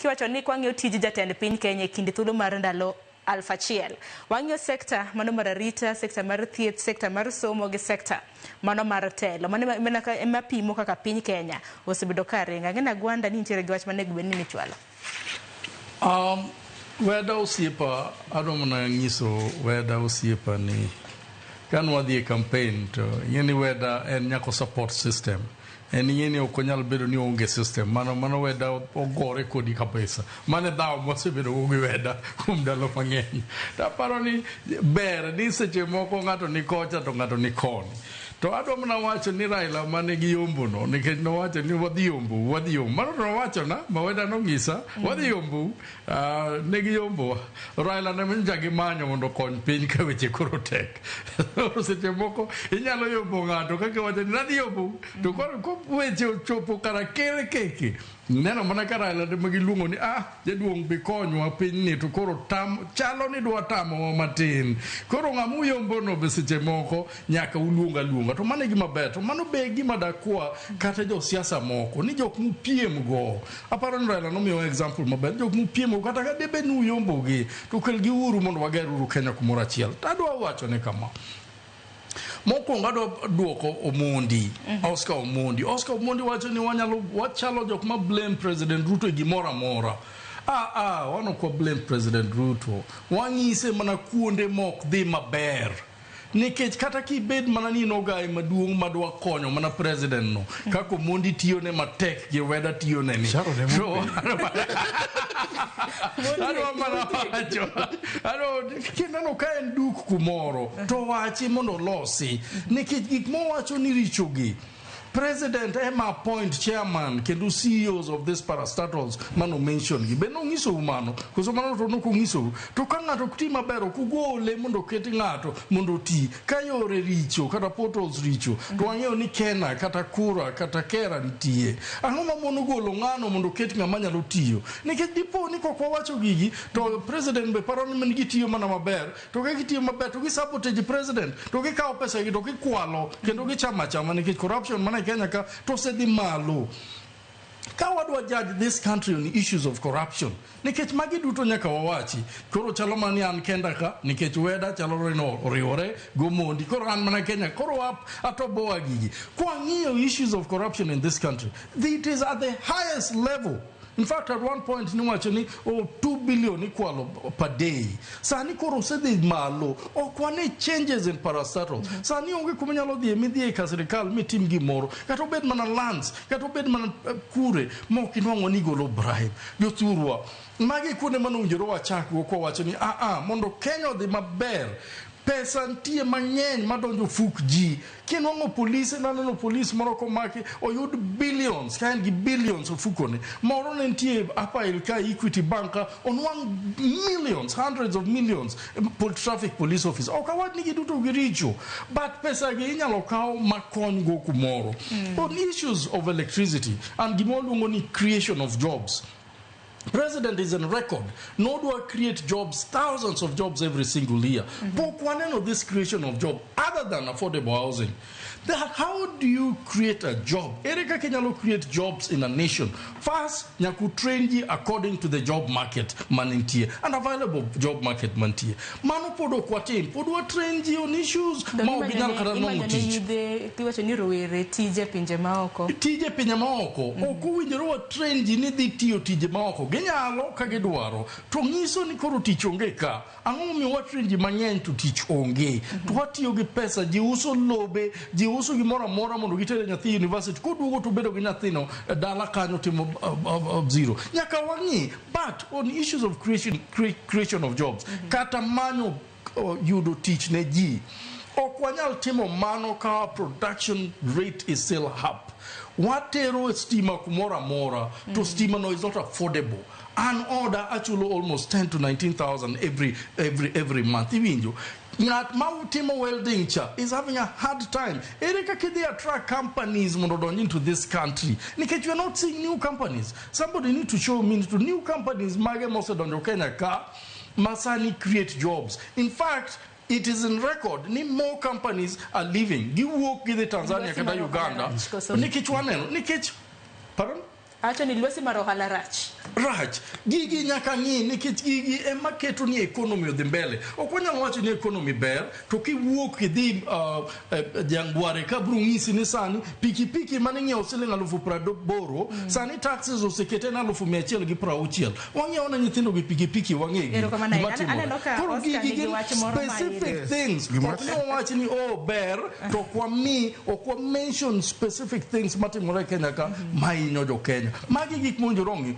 kiwacho ni kwang'yo tiji jatend piny Kenya kinde thuolo mar ndalo 1,000. Wang'yo sekta mano mar arita, sekta mar thieth, sekta mar somo gi sekta mano mar telo. Mano ema pimo kaka piny Kenya osebedo ka ringa. Ng'ena Agwanda ni nitiere gi wach manego bed ni michwalo. Weda osiepa adwa mana nyiso weda osiepa ni kan wadhi e campaign to yeni weda en nyako support system. En yeni okonyal bedo ni onge system. Mano weda ogore kodi kabisa. Mane dhao mosebedo onge weda kuom ndalo mang'eny. Taparo ni ber ni seche moko ng'ato ni kocha to ng'ato ni koni. To adwa mana wacho ni Raila mane gi yombo no nikech nowacho ni wadhi yombo. Mano nowacho na ma weda nong'isa wadhi yombo. Ne gi yombo. Raila ne menja gi manyo mondo kony piny ka weche koro tek. Seche moko inyalo yombo ng'ato kaka wacho ni nadhi yombo. To ko weche ochopo kara kere keke. Neno mana ka Raila ne magiluongo ni jaduong' bi konywa piny ni to koro chalo ni dwa tamo matin. Koro ng'amu yombo no be seche moko nyaka uluonga. To mano gima ber. To mano be gima dakwa kata jo siasa moko ni jok mupiem go. Aparo ni Raila nomiyo example maber. Jok mupiem go kata ka debe nu yombo gi to kel gi uru mondo wager uru Kenya kumoro achiel. Tadwa wacho ne kama. Mokwongo adwa duoko Omondi, Oscar Omondi. Oscar Omondi wacho ni wachalo jok ma blame President Ruto e gimoro amora. Wan ok blame President Ruto. Wanyise mana kuonde mok dhi maber. Nikech kata kibed mana ni nogai maduong' madwa konyo mana president no kako Omondi tiyo ne matek gi weda tiyo ne ni Kendo ka en duk kumoro to wachi mondo losi nikech gik mowacho ni richogi. President Emma appoint chairman kendo CEOs of this parastatals mano mention gi beno ngiso umano koso mano to no kungiso to ka ng'ato ti maber kugole mondo keti ng'ato mondo ti ka yore richo kata portals richo to wang'eyo ni Kenya kata kura kata kera nitie ang'o ma mono golo ng'ano mondo keti ng'ama nyalo tiyo nikech dipo ni kok wawacho gigi to president be paro ni gitiyo mana maber to ka gitiyo maber to gi sabotage president to gi kawo pesa gi to gi kwalo kendo gi chama nikech corruption mana Kenya ka to sedhi malo. Ka wadwa judge this country on issues of corruption nikech magi duto nyaka wawachi koro chalo mani an kenda ka nikech weda chalo reno oriwore gomondi koro an mana Kenya koro atoboa gigi kwa ng'iyo issues of corruption in this country it is at the highest level. In fact, at one point, ni wacho ni 2 billion equal per day. Sani koro sedhi malo, okwane changes in parastatal. Sani onge kumenyalo dhi midhi ka sirikal mitim gimoro. Kata obed mana lands, kata obed mana kure, mok inwang'o ni golo bribe. Jothurwa, magi kuonde mano owinjore wachak go kwa wacho ni mondo Kenya odhi maber. Pesa ntie mang'eny madonjo fuk ji kinwang'o polisi naneno polisi moro komaki oyud billions kaen gi billions ofukone moro ne ntie apa ilka Equity Banka onwang' millions hundreds of millions traffic police officer okawad ni giduto giricho but pesa gi inyalo kawo makony go kumoro on issues of electricity and gimoluongo ni creation of jobs. President is on record. No do I create jobs, thousands of jobs every single year. But one of this creation of job, other than affordable housing, how do you create a job? Erika Kenyalo create jobs in a nation. First, nyaku train you according to the job market manintie and available job market mantie. Mano podo kwatin, podo train you on issues. Ma obinyal kada no teach. Tiwacho ni rowere tije pinje maoko. Tije pinje maoko. Oku winjoro wa train ji ni dhi tiyo tije maoko. Ginyalo ka gidwaro to nyiso ni koro tich onge ka ang'o mi watrenji mang'eny to tich onge to watiyo gi pesa ji uso lobe ji uso gimoro amora mondo gitere nyathi university koduogo to bedo gi nyathino dala kanyo timo zero nyaka wang'i but on issues of creation of jobs kata manyo yudo tich ne ji ok wanyal timo mano ka production rate is still up. Watero stima kumora mora to stima no is not affordable. An order actually almost 10 to 19,000 every month. Iwinjo. Nat Mautimo welding cha is having a hard time. Erika kidi attract companies monodon into this country. Nikech you are not seeing new companies. Somebody need to show me to new companies. Mage mose donjo Kenya ka masani create jobs. In fact, it is in record ni more companies are leaving. Give work with the Tanzania kata Uganda. Nikech waneno. Nikech pardon? Acho ni lwesi marohala rach. rach. Gigi nyaka ng'i nikech gigi ema keto ni economy odhi mbele. Ok wanyalo wacho ni economy ber to kiwuok idhi Jangware ka biro ng'isi ni sani pikipiki mane ng'iewo siling 80,000 sani taxes osekete na 160. Wang'iewo na nyithindo gi pikipiki wang'egi. Koro gigi specific things. Ok ni wacho ni ber to kwa mention specific things matimore Kenya ka mainyo jo Kenya. Magi gik monjo rongi.